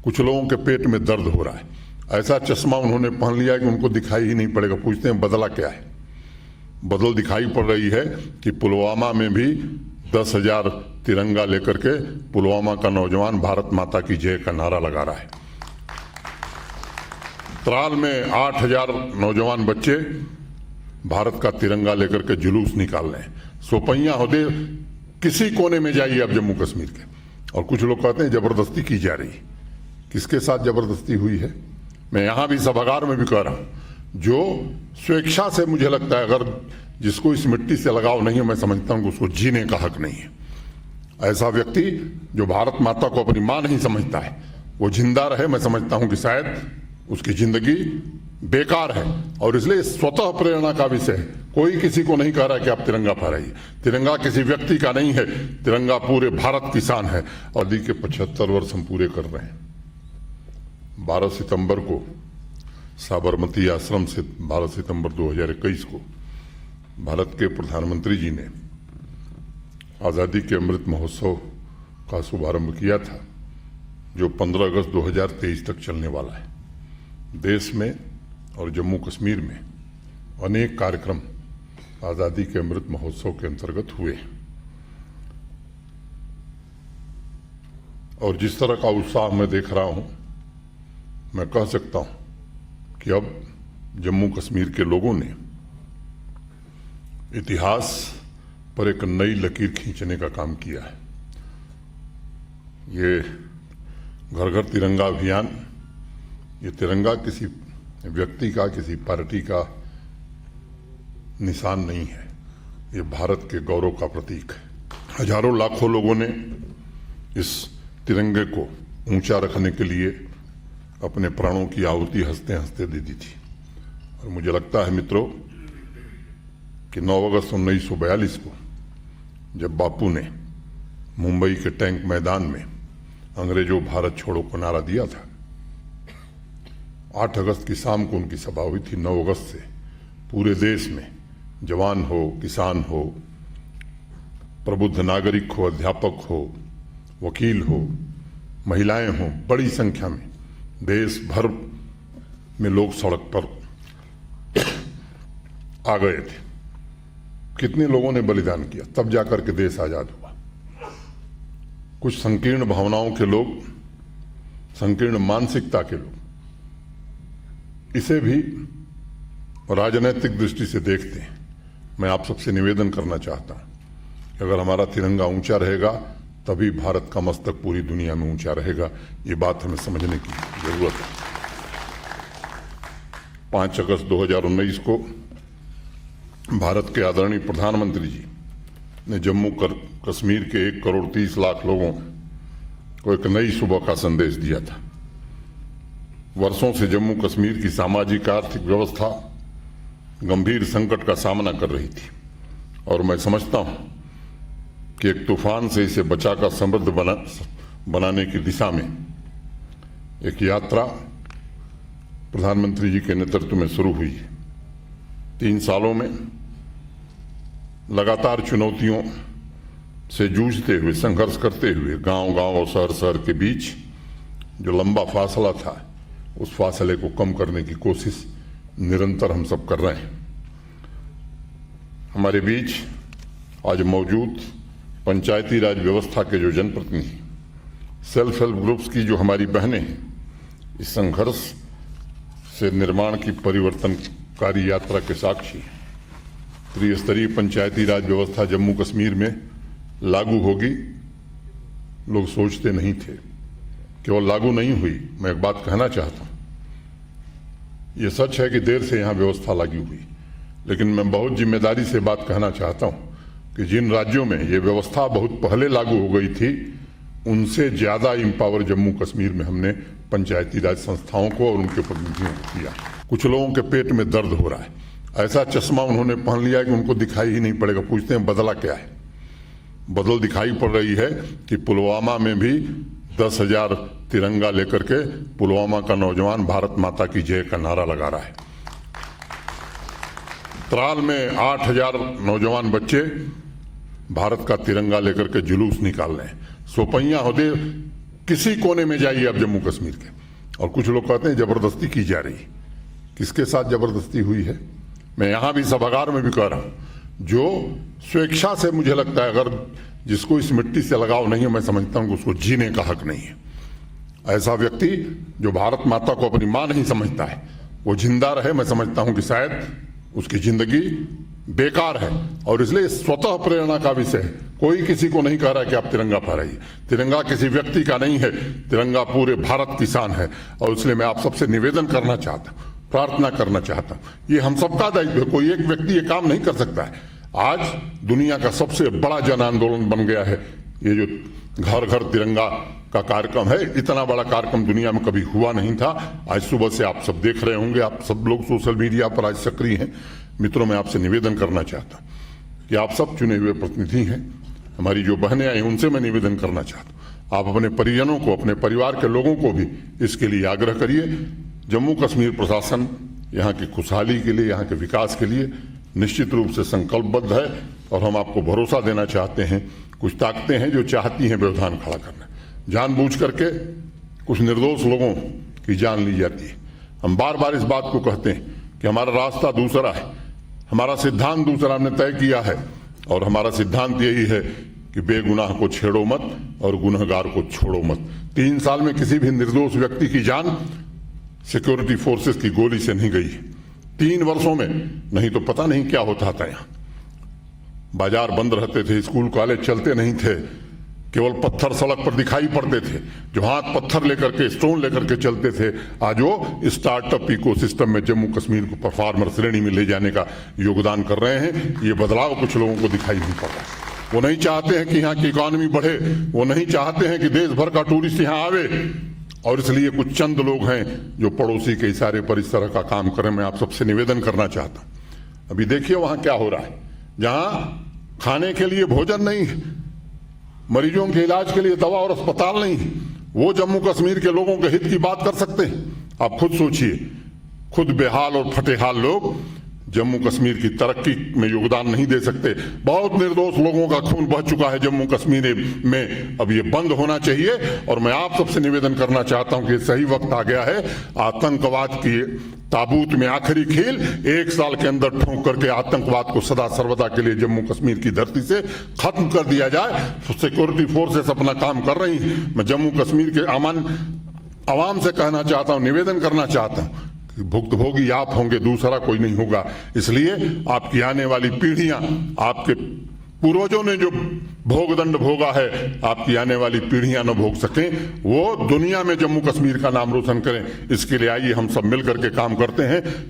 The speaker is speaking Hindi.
कुछ लोगों के पेट में दर्द हो रहा है, ऐसा चश्मा उन्होंने पहन लिया है कि उनको दिखाई ही नहीं पड़ेगा। पूछते हैं बदला क्या है? बदल दिखाई पड़ रही है कि पुलवामा में भी 10,000 तिरंगा लेकर के पुलवामा का नौजवान भारत माता की जय का नारा लगा रहा है। त्राल में 8,000 नौजवान बच्चे भारत का तिरंगा लेकर के जुलूस निकाल रहे हैं। सोपैया होदे किसी कोने में जाइए आप जम्मू कश्मीर के, और कुछ लोग कहते हैं जबरदस्ती की जा रही। किसके साथ जबरदस्ती हुई है? मैं यहां भी सभागार में भी कह रहा हूं, जो स्वेच्छा से, मुझे लगता है अगर जिसको इस मिट्टी से लगाव नहीं है, मैं समझता हूं कि उसको जीने का हक नहीं है। ऐसा व्यक्ति जो भारत माता को अपनी मां नहीं समझता है, वो जिंदा रहे, मैं समझता हूं कि शायद उसकी जिंदगी बेकार है। और इसलिए स्वतः प्रेरणा का विषय है। कोई किसी को नहीं कह रहा कि आप तिरंगा फहराइए। तिरंगा किसी व्यक्ति का नहीं है, तिरंगा पूरे भारत की शान है। आजादी के 75 वर्ष हम पूरे कर रहे हैं। 12 सितंबर को साबरमती आश्रम से 12 सितंबर 2021 को भारत के प्रधानमंत्री जी ने आज़ादी के अमृत महोत्सव का शुभारंभ किया था, जो 15 अगस्त 2023 तक चलने वाला है। देश में और जम्मू कश्मीर में अनेक कार्यक्रम आज़ादी के अमृत महोत्सव के अंतर्गत हुए हैं, और जिस तरह का उत्साह मैं देख रहा हूं, मैं कह सकता हूं कि अब जम्मू कश्मीर के लोगों ने इतिहास पर एक नई लकीर खींचने का काम किया है। ये घर घर तिरंगा अभियान, ये तिरंगा किसी व्यक्ति का, किसी पार्टी का निशान नहीं है, ये भारत के गौरव का प्रतीक है। हजारों लाखों लोगों ने इस तिरंगे को ऊंचा रखने के लिए अपने प्राणों की आहुति हंसते हंसते दे दी थी। और मुझे लगता है मित्रों कि 9 अगस्त 1942 को जब बापू ने मुंबई के टैंक मैदान में अंग्रेजों भारत छोड़ो को नारा दिया था, 8 अगस्त की शाम को उनकी सभा हुई थी। 9 अगस्त से पूरे देश में जवान हो, किसान हो, प्रबुद्ध नागरिक हो, अध्यापक हो, वकील हो, महिलाएं हो, बड़ी संख्या में देश भर में लोग सड़क पर आ गए थे। कितने लोगों ने बलिदान किया, तब जाकर के देश आजाद हुआ। कुछ संकीर्ण भावनाओं के लोग, संकीर्ण मानसिकता के लोग इसे भी राजनीतिक दृष्टि से देखते हैं। मैं आप सबसे निवेदन करना चाहता हूं कि अगर हमारा तिरंगा ऊंचा रहेगा तभी भारत का मस्तक पूरी दुनिया में ऊंचा रहेगा। ये बात हमें समझने की जरूरत है। 5 अगस्त 2019 को भारत के आदरणीय प्रधानमंत्री जी ने जम्मू कश्मीर के 1 करोड़ 30 लाख लोगों को एक नई सुबह का संदेश दिया था। वर्षों से जम्मू कश्मीर की सामाजिक आर्थिक व्यवस्था गंभीर संकट का सामना कर रही थी, और मैं समझता हूं कि एक तूफान से इसे बचाकर समृद्ध बनाने की दिशा में एक यात्रा प्रधानमंत्री जी के नेतृत्व में शुरू हुई है। 3 सालों में लगातार चुनौतियों से जूझते हुए, संघर्ष करते हुए, गांव-गांव और शहर-शहर के बीच जो लंबा फासला था, उस फासले को कम करने की कोशिश निरंतर हम सब कर रहे हैं। हमारे बीच आज मौजूद पंचायती राज व्यवस्था के जो जनप्रतिनिधि, सेल्फ हेल्प ग्रुप्स की जो हमारी बहनें हैं, इस संघर्ष से निर्माण की परिवर्तनकारी यात्रा के साक्षी। त्रिस्तरीय पंचायती राज व्यवस्था जम्मू कश्मीर में लागू होगी, लोग सोचते नहीं थे। केवल लागू नहीं हुई, मैं एक बात कहना चाहता हूं, यह सच है कि देर से यहां व्यवस्था लागू हुई, लेकिन मैं बहुत जिम्मेदारी से बात कहना चाहता हूं कि जिन राज्यों में यह व्यवस्था बहुत पहले लागू हो गई थी, उनसे ज्यादा इंपावर जम्मू कश्मीर में हमने पंचायती राज संस्थाओं को और उनके प्रतिनिधियों को किया। कुछ लोगों के पेट में दर्द हो रहा है, ऐसा चश्मा उन्होंने पहन लिया है कि उनको दिखाई ही नहीं पड़ेगा। पूछते हैं बदला क्या है? बदल दिखाई पड़ रही है कि पुलवामा में भी 10,000 तिरंगा लेकर के पुलवामा का नौजवान भारत माता की जय का नारा लगा रहा है। त्राल में 8,000 नौजवान बच्चे भारत का तिरंगा लेकर के जुलूस निकाल रहे हैं। सोपैया होदे किसी कोने में जाइए आप जम्मू कश्मीर के, और कुछ लोग कहते हैं जबरदस्ती की जा रही। किसके साथ जबरदस्ती हुई है? मैं यहां भी सभागार में भी कह रहा हूं, जो स्वेच्छा से, मुझे लगता है अगर जिसको इस मिट्टी से लगाव नहीं है, मैं समझता हूं कि उसको जीने का हक नहीं है। ऐसा व्यक्ति जो भारत माता को अपनी मां नहीं समझता है, वो जिंदा रहे, मैं समझता हूं कि शायद उसकी जिंदगी बेकार है। और इसलिए स्वतः प्रेरणा का विषय है। कोई किसी को नहीं कह रहा है कि आप तिरंगा फहराइए। तिरंगा किसी व्यक्ति का नहीं है, तिरंगा पूरे भारत की शान है। और इसलिए मैं आप सबसे निवेदन करना चाहता हूं, प्रार्थना करना चाहता हूं, ये हम सबका दायित्व है। कोई एक व्यक्ति ये काम नहीं कर सकता है। आज दुनिया का सबसे बड़ा जन आंदोलन बन गया है ये जो घर घर तिरंगा का कार्यक्रम है। इतना बड़ा कार्यक्रम दुनिया में कभी हुआ नहीं था। आज सुबह से आप सब देख रहे होंगे, आप सब लोग सोशल मीडिया पर आज सक्रिय हैं। मित्रों, मैं आपसे निवेदन करना चाहता हूं कि आप सब चुने हुए प्रतिनिधि हैं। हमारी जो बहनें आई उनसे मैं निवेदन करना चाहता हूं, आप अपने परिजनों को, अपने परिवार के लोगों को भी इसके लिए आग्रह करिए। जम्मू कश्मीर प्रशासन यहाँ की खुशहाली के लिए, यहाँ के विकास के लिए निश्चित रूप से संकल्पबद्ध है। और हम आपको भरोसा देना चाहते हैं, कुछ ताकतें हैं जो चाहती हैं व्यवधान खड़ा करना। जानबूझ करके कुछ निर्दोष लोगों की जान ली जाती है। हम बार बार इस बात को कहते हैं कि हमारा रास्ता दूसरा है, हमारा सिद्धांत दूसरा हमने तय किया है। और हमारा सिद्धांत यही है कि बेगुनाह को छेड़ो मत और गुनहगार को छोड़ो मत। 3 साल में किसी भी निर्दोष व्यक्ति की जान सिक्योरिटी फोर्सेस की गोली से नहीं गई है। 3 वर्षों में, नहीं तो पता नहीं क्या होता था। यहाँ बाजार बंद रहते थे, स्कूल कॉलेज चलते नहीं थे, केवल पत्थर सड़क पर दिखाई पड़ते थे। जो हाथ पत्थर लेकर के, स्टोन लेकर के चलते थे, आज वो स्टार्टअप इकोसिस्टम में जम्मू कश्मीर को परफॉर्मर श्रेणी में ले जाने का योगदान कर रहे हैं। ये बदलाव कुछ लोगों को दिखाई नहीं पड़ रहा है। वो नहीं चाहते हैं कि यहाँ की इकॉनमी बढ़े, वो नहीं चाहते हैं कि देश भर का टूरिस्ट यहाँ आवे। और इसलिए कुछ चंद लोग हैं जो पड़ोसी के इशारे पर इस तरह का काम करें। मैं आप सबसे निवेदन करना चाहता हूं। अभी देखिए वहां क्या हो रहा है, जहां खाने के लिए भोजन नहीं है, मरीजों के इलाज के लिए दवा और अस्पताल नहीं है, वो जम्मू कश्मीर के लोगों के हित की बात कर सकते हैं? आप खुद सोचिए। खुद बेहाल और फटेहाल लोग जम्मू कश्मीर की तरक्की में योगदान नहीं दे सकते। बहुत निर्दोष लोगों का खून बह चुका है जम्मू कश्मीर में। अब ये बंद होना चाहिए। और मैं आप सबसे निवेदन करना चाहता हूं कि सही वक्त आ गया है। आतंकवाद की ताबूत में आखिरी कील 1 साल के अंदर ठोक करके आतंकवाद को सदा सर्वदा के लिए जम्मू कश्मीर की धरती से खत्म कर दिया जाए। सिक्योरिटी फोर्सेस अपना काम कर रही हैं। मैं जम्मू कश्मीर के आवाम से कहना चाहता हूं, निवेदन करना चाहता हूं, भुक्तभोगी आप होंगे, दूसरा कोई नहीं होगा। इसलिए आपकी आने वाली पीढ़ियां, आपके पूर्वजों ने जो भोगदंड भोगा है, आपकी आने वाली पीढ़ियां न भोग सकें, वो दुनिया में जम्मू कश्मीर का नाम रोशन करें। इसके लिए आइए हम सब मिलकर के काम करते हैं।